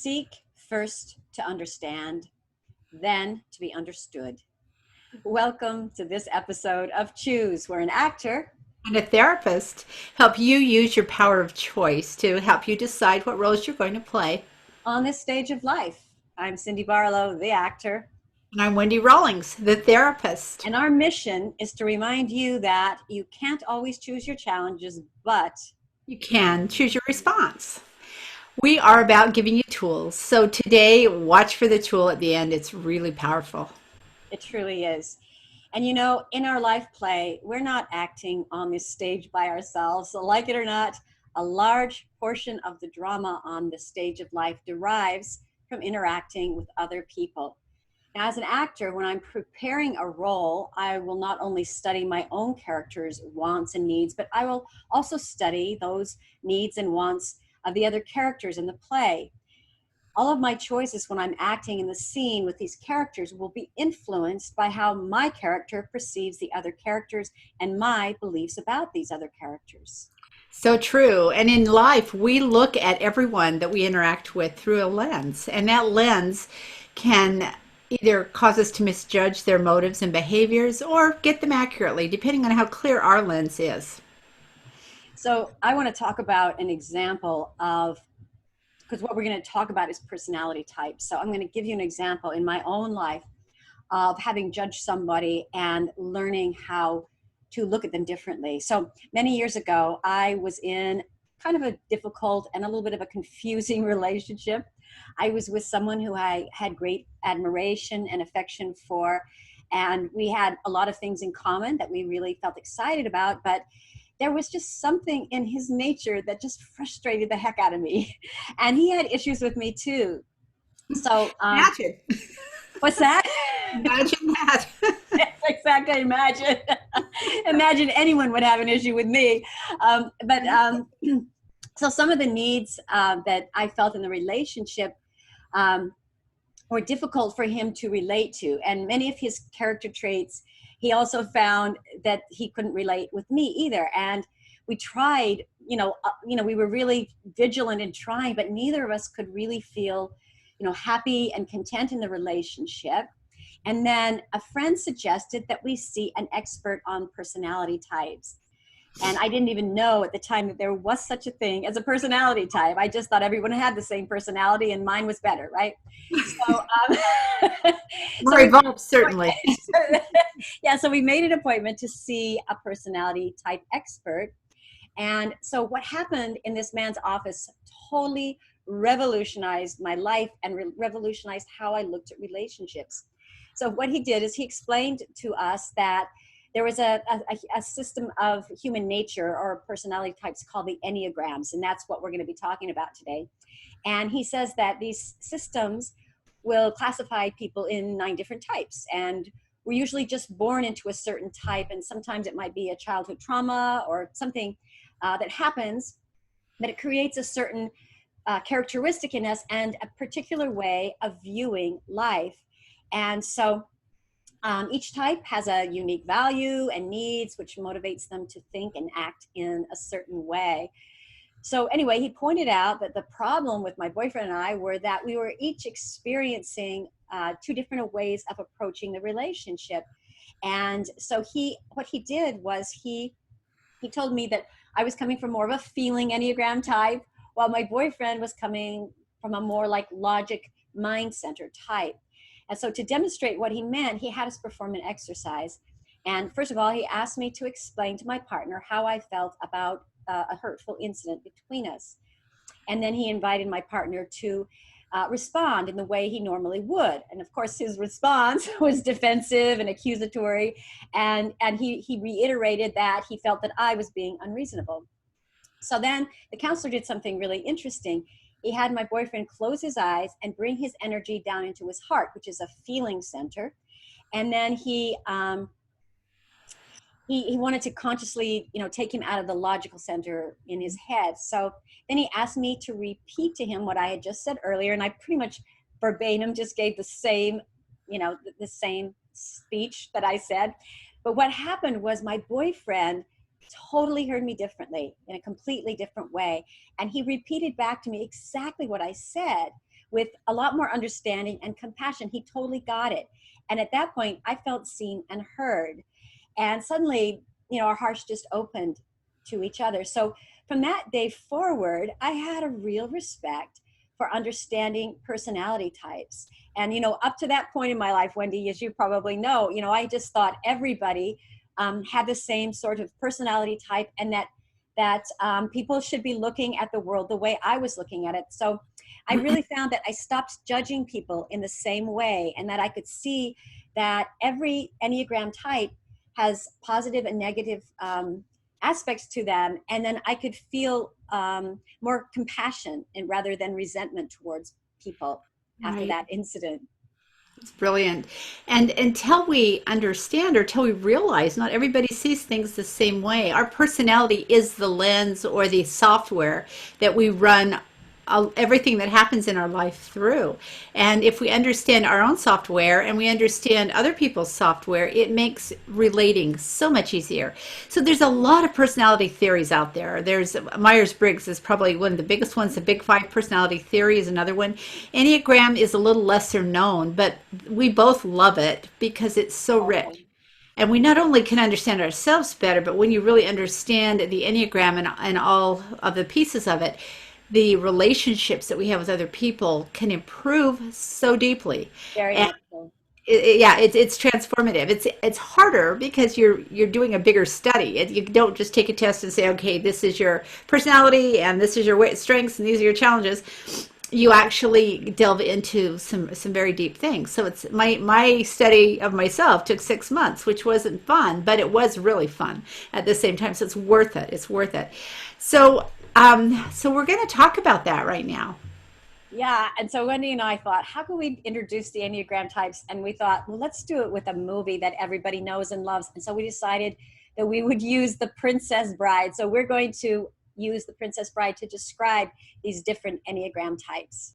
Seek first to understand, then to be understood. Welcome to this episode of Choose, where an actor And a therapist help you use your power of choice to help you decide what roles you're going to play. on this stage of life. I'm Cindy Barlow, the actor, And I'm Wendy Rawlings, the therapist. and our mission is to remind you that you can't always choose your challenges, but You can choose your response. We are about giving you tools. So today, watch for the tool at the end. It's really powerful. it truly is. And you know, in our life play, we're not acting on this stage by ourselves. So, like it or not, a large portion of the drama on the stage of life derives from interacting with other people. Now, as an actor, when I'm preparing a role, I will not only study my own character's wants and needs, but I will also study those needs and wants of the other characters in the play. All of my choices when I'm acting in the scene with these characters will be influenced by how my character perceives the other characters and my beliefs about these other characters. So true. And in life, we look at everyone that we interact with through a lens, and that lens can either cause us to misjudge their motives and behaviors or get them accurately, depending on how clear our lens is. So I want to talk about an example of, because what we're going to talk about is personality types. So I'm going to give you an example in my own life of having judged somebody and learning how to look at them differently. So many years ago, I was in kind of a difficult and a little bit of a confusing relationship. I was with someone who I had great admiration and affection for, and we had a lot of things in common that we really felt excited about, but there was just something in his nature that just frustrated the heck out of me. And he had issues with me too. So, Imagine, what's that? imagine that. Exactly. Imagine anyone would have an issue with me. So some of the needs that I felt in the relationship um, were difficult for him to relate to, and many of his character traits he also found that he couldn't relate with me either. And we tried, we were really vigilant in trying, but neither of us could really feel, happy and content in the relationship. And then a friend suggested that we see an expert on personality types. And I didn't even know at the time that there was such a thing as a personality type. I just thought everyone had the same personality and mine was better, right? So, More evolved, certainly. so we made an appointment to see a personality type expert. And so what happened in this man's office totally revolutionized my life and revolutionized how I looked at relationships. So what he did is he explained to us that there was a system of human nature or personality types called the Enneagrams, and that's what we're going to be talking about today. And he says that these systems will classify people in 9 different types, and we're usually just born into a certain type, and sometimes it might be a childhood trauma or something that happens, but it creates a certain characteristic in us and a particular way of viewing life. And so each type has a unique value and needs, which motivates them to think and act in a certain way. So anyway, he pointed out that the problem with my boyfriend and I were that we were each experiencing 2 different ways of approaching the relationship. And so what he did was he told me that I was coming from more of a feeling Enneagram type, while my boyfriend was coming from a more like logic, mind-centered type. And so to demonstrate what he meant, he had us perform an exercise. And first of all, he asked me to explain to my partner how I felt about a hurtful incident between us. And then he invited my partner to respond in the way he normally would. And of course, his response was defensive and accusatory. And he reiterated that he felt that I was being unreasonable. So then the counselor did something really interesting. He had my boyfriend close his eyes and bring his energy down into his heart, which is a feeling center. And then he wanted to consciously, take him out of the logical center in his head. So then he asked me to repeat to him what I had just said earlier, and I pretty much verbatim just gave the same, the same speech that I said. But what happened was my boyfriend totally heard me differently in a completely different way. And he repeated back to me exactly what I said, with a lot more understanding and compassion. He totally got it. And at that point, I felt seen and heard. And suddenly, our hearts just opened to each other. So from that day forward, I had a real respect for understanding personality types. And, up to that point in my life, Wendy, as you probably know, I just thought everybody had the same sort of personality type, and that people should be looking at the world the way I was looking at it. So I really found that I stopped judging people in the same way, and that I could see that every Enneagram type has positive and negative aspects to them. And then I could feel more compassion and rather than resentment towards people after Right. that incident. It's brilliant. And until we understand or until we realize not everybody sees things the same way, our personality is the lens or the software that we run everything that happens in our life through. And if we understand our own software and we understand other people's software, it makes relating so much easier. So there's a lot of personality theories out there. There's Myers-Briggs is probably one of the biggest ones. The Big Five personality theory is another one. Enneagram is a little lesser known, but we both love it because it's so rich. And we not only can understand ourselves better, but when you really understand the Enneagram and all of the pieces of it, the relationships that we have with other people can improve so deeply. Very And much so. yeah, it's transformative. It's harder because you're doing a bigger study. You don't just take a test and say, okay, this is your personality and this is your strengths and these are your challenges. You actually delve into some very deep things. So it's my study of myself took 6 months, which wasn't fun, but it was really fun at the same time. So it's worth it. It's worth it. So we're going to talk about that right now. Yeah. And so Wendy and I thought, how can we introduce the Enneagram types? And we thought, well, let's do it with a movie that everybody knows and loves. And so we decided that we would use The Princess Bride. So we're going to use The Princess Bride to describe these different Enneagram types.